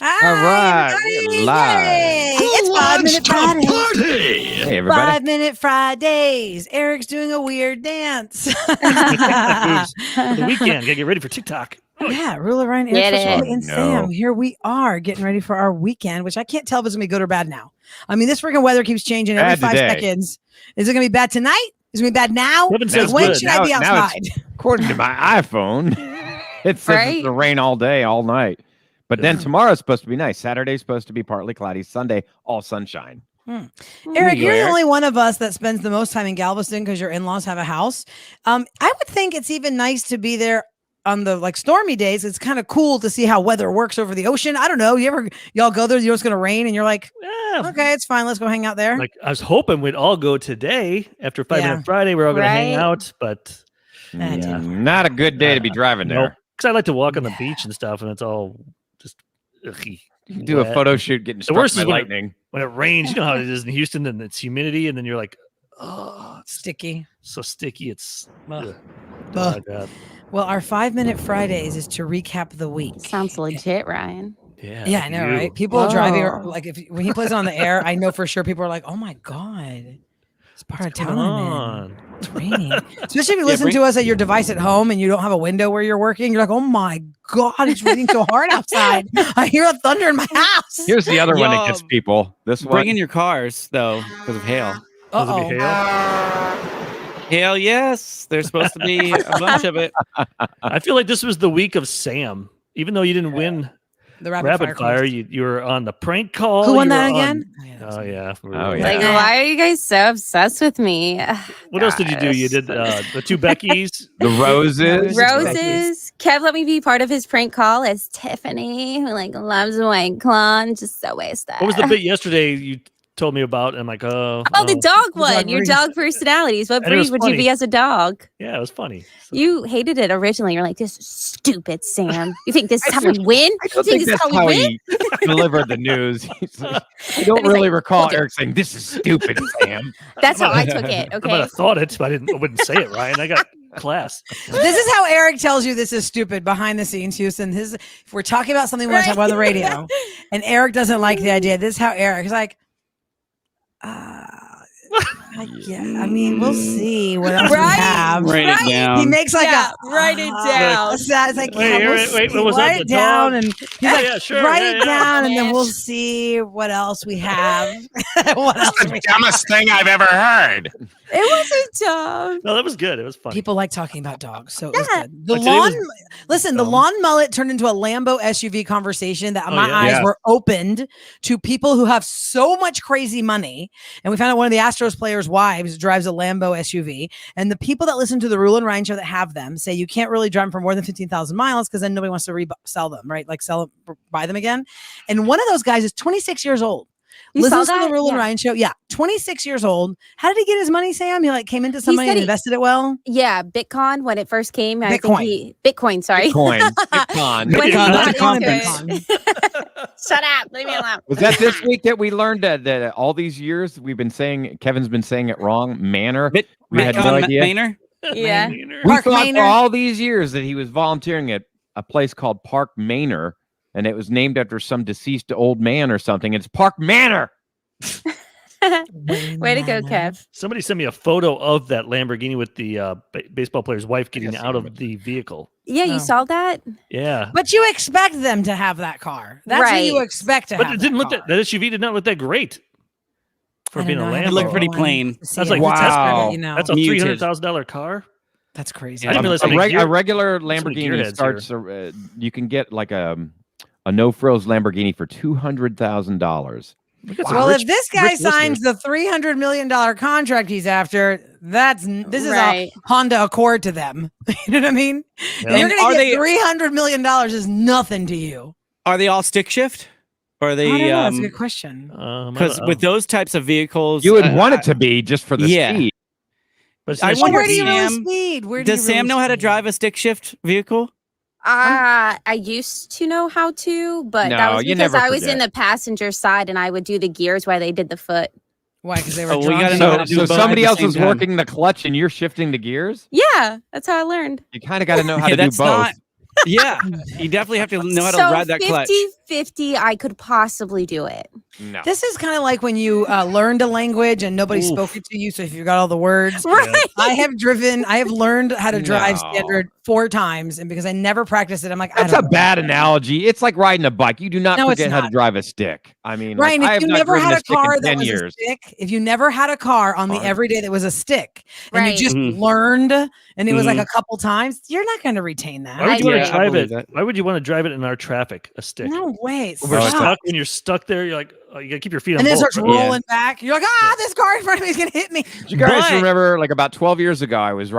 Hi, All right, everybody. we're live. Yay. Who It's 5 wants Minute to Fridays. party? Hey, everybody. 5 Minute Fridays. Eric's doing a weird dance. TikTok moves for the weekend. Gotta get ready for TikTok. Yeah, Roula Ryan, Get Eric, it. and No. Sam. Here we are getting ready for our weekend, which I can't tell if it's going to be good or bad now. I mean, this freaking weather keeps changing every Bad 5 today. seconds. Is it going to be bad tonight? Is it going to be bad now? Kevin says When good. should I be Now it's- outside? According to my iPhone, it says Right? it's going to rain all day, all night. But then tomorrow's supposed to be nice. Saturday's supposed to be partly cloudy. Sunday, all sunshine. Eric, you, you're the Eric. only one of us that spends the most time in Galveston because your in-laws have a house. I would think it's even nice to be there on the stormy days. It's kind of cool to see how weather works over the ocean. I don't know. Y'all go there, you know it's going to rain, and you're like, Yeah. okay, it's fine. Let's go hang out there. Like I was hoping we'd all go today after 5 Yeah. Minute Friday. We're all gonna hang Right. out, but That didn't Not a good day to be driving there. because I like to walk on the beach and stuff, and it's all just ughy, Do a wet. photo shoot getting struck worst by is when lightning. when it rains. You know how it is in Houston, and it's humidity, and then you're like, oh, it's Sticky. so sticky. It's Ugh. ugh. Ugh. Oh my God. Well, our 5 Minute Fridays is to recap the week. Sounds legit, Ryan. Yeah. Yeah, I know, you. right? People are driving, Oh. like when he plays it on the air, I know for sure people are like, oh my God, it's part of Come town I'm in. on. It's raining. Especially if you listen to us at your device at home and you don't have a window where you're working. You're like, oh my God, it's raining so hard outside. I hear a thunder in my house. Here's the other one that Y'all gets people. This one. Bring in your cars, though, because of hail. Does it Uh-oh. be hail? Hail, yes. There's supposed to be a bunch of it. I feel like this was the week of Sam. Even though you didn't win The rapid fire, quiz. you were on the prank call. Who won you that were on- again? Oh yeah. Oh, yeah. Like, why are you guys so obsessed with me? What else did you do? You did the two Beckys. The roses. Roses. Kev let me be part of his prank call as Tiffany, who loves White Claw and just so wasted. What was the bit yesterday you told me about? And I'm like, Oh, the dog one. dog Your breed. dog personalities. What And it was breed would you funny. be as a dog? Yeah, it was funny. So- You hated it originally. You're like, this is stupid, Sam. You think this is how we win? I You don't think think this is that's how how we win? he delivered the news. He's like, I don't he's really like, recall "Look at- Eric saying, this is stupid, Sam. That's how I took it. I might Okay. have thought it, but I wouldn't say it, Ryan. I got class. This is how Eric tells you this is stupid behind the scenes, Houston. If we're talking about something we want to talk about on the radio and Eric doesn't like the idea, this is how Eric's like, yeah, I mean, we'll see what else we Right? have. Write it down. He makes like Yeah, a write it down. It's like, Wait, yeah, we'll wait, see. what was that, Write the it down, dog? and he's Yeah, like, yeah, sure. write yeah, it yeah. down, and then we'll see what else we have. What else we have. Dumbest thing I've ever heard. It wasn't dumb. No, that was good. It was funny. People like talking about dogs, so it was Yeah. good. The But today lawn, was listen, the dumb. lawn mullet turned into a Lambo SUV conversation that Oh, my yeah. eyes Yes. were opened to people who have so much crazy money. And we found out one of the Astros players' wives drives a Lambo SUV. And the people that listen to the Roula Ryan Show that have them say you can't really drive them for more than 15,000 miles because then nobody wants to resell them, right? Like buy them again. And one of those guys is 26 years old. You Listens saw to the that? Roula Yeah. Ryan Show. Yeah, 26 years old. How did he get his money, Sam? He came into somebody said and he- invested it well. Yeah, Bitcoin when it first came. I Bitcoin. think Bitcoin, sorry. Coin. Bitcoin. When he Bitcoin, got Bitcoin, into it. Bitcoin. Shut up. Leave me alone. Was that this week that we learned that all these years we've been saying, Kevin's been saying it wrong, Manor? We had no idea. Maynor? Yeah. We Park thought Manor. for all these years that he was volunteering at a place called Park Manor, and it was named after some deceased old man or something. It's Park Manor. Way to go, Kev. Somebody sent me a photo of that Lamborghini with the baseball player's wife getting Yes, I out remember. of the vehicle. Yeah, Oh. you saw that? Yeah. But you expect them to have that car. That's what you Right. expect to But have. it didn't that look car. that SUV did not look that great for I being a don't know. I Lambo. had It looked to pretty go plain. on to see That's it. like Wow. You know. That's a Muted. $300,000 car. That's crazy. I didn't realize how many gear- A regular so many Lamborghini gearheads starts. You can get like a no frills Lamborghini for $200,000. Well, if this guy signs the $300 million contract he's after, this is Right. a Honda Accord to them. You know what I mean? Yeah. You're And gonna are get they- $300 million is nothing to you. Are they all stick shift? Or are I don't they? know. That's a good question. Because with those types of vehicles, You would want it to be just for the yeah. speed. But I it's wonder Where if do you really Sam- speed? Where do does you Sam really know how to speed? drive a stick shift vehicle? I used to know how to, but that No, was you because never I was in forget. the passenger side and I would do the gears while they did the foot. Why? Because they were Oh, we drunk. gotta know how So, to do so both at somebody the else same is time. working the clutch and you're shifting the gears. Yeah, that's how I learned. You kind of got to know how Okay, to do that's both. not Yeah, you definitely have to know how to So ride that clutch. 50-50, I could possibly do it. No. This is kind of like when you learned a language and nobody spoke it to you, so if you forgot all the words. Right. I have learned how to drive No. standard 4 times, and because I never practiced it, I'm like, That's I a don't know. bad analogy. It's like riding a bike. You do not No, it's forget how to not. drive a stick. I mean, Right, like, I and if have you not never driven had a stick in car that 10 was years. a stick, if you never had a car on the Fine. everyday that was a stick, and Right. you just Mhm. learned, and it was like a couple times, you're not going to retain Why that. would you want Yeah, to I drive believe it? that. Why would you want to drive it in our traffic? A stick. No way. When we're Oh, it's stop. stuck. When you're stuck there, you're like, oh, you gotta keep your feet on And then it both. starts right? rolling back. You're like, this car in front of me is going to hit me. Do you guys But- remember, like about 12 years ago, I was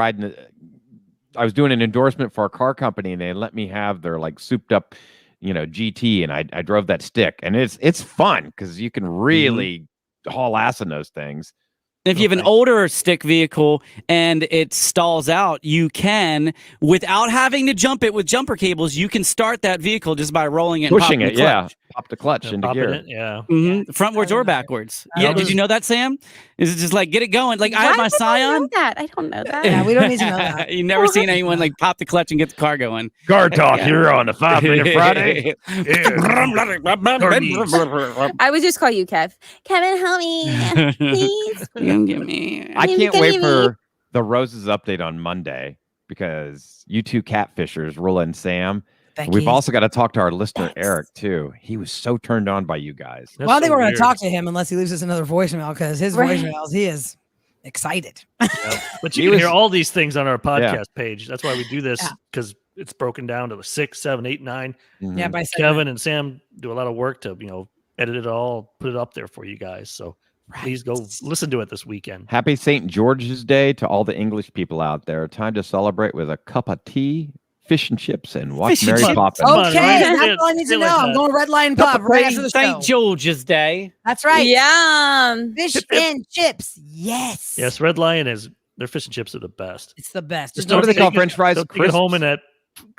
I was doing an endorsement for a car company, and they let me have their like souped up, GT, and I drove that stick, and it's fun because you can really haul ass in those things. If you have an older stick vehicle and it stalls out, you can, without having to jump it with jumper cables, you can start that vehicle just by rolling it, Pushing and it, popping the clutch. pop the clutch into Popping gear. it, yeah. Mhm. Frontwards I or don't know. backwards. I Yeah, don't did you know that, Sam? Is it just like get it going? Like I Why have my would I know Scion. that? I don't know that. Yeah, we don't need to know that. You never seen anyone like pop the clutch and get the car going. Car talk Yeah. here on the 5-Minute Friday. I would just call you Kev. Kevin, help me. Please. Give me. I Maybe can't can wait you for the Roses update on Monday because you two catfishers, Roula and Sam. Becky. We've also got to talk to our listener, Bex. Eric, too. He was so turned on by you guys. That's Well, I think so we're going weird. to talk to him unless he leaves us another voicemail because his Right. voicemails, he is excited. Yeah. But He you can was- hear all these things on our podcast page. That's why we do this Yeah. because it's broken down to 6, 7, 8, 9. Mhm. Yeah, by segment. Kevin and Sam do a lot of work to edit it all, put it up there for you guys. So please go listen to it this weekend. Happy St. George's Day to all the English people out there. Time to celebrate with a cup of tea, fish and chips, and watch Fish and Mary chips. Poppins. Come on, Okay, right? that's Yeah, all I need to feel know. like I'm that. going Red Lion Pub right after the show. St. George's Day. That's right. Yum. Fish and chips. Yes. Yes, Red Lion their fish and chips are the best. It's the best. Just Just What do they take call it- French fries? Don't take it home in that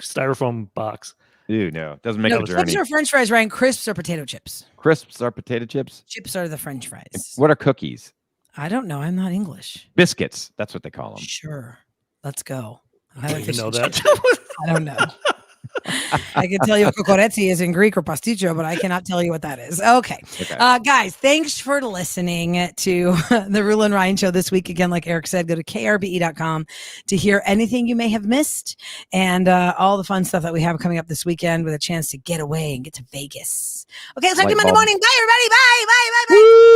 styrofoam box. Ew, no, it doesn't make no, the chips journey. are French fries, Ryan. Crisps are potato chips. Crisps are potato chips. Chips are the French fries. What are cookies? I don't know. I'm not English. Biscuits. That's what they call them. Sure. Let's go. I don't even know Fish and that. chips. I don't know. I can tell you what kokoretsi is in Greek or pasticcio, but I cannot tell you what that is. Okay. Okay. Guys, thanks for listening to the Roula and Ryan Show this week. Again, like Eric said, go to krbe.com to hear anything you may have missed and all the fun stuff that we have coming up this weekend with a chance to get away and get to Vegas. Okay, let's talk to you Light Monday bulb. morning. Bye, everybody. Bye, bye, bye, bye.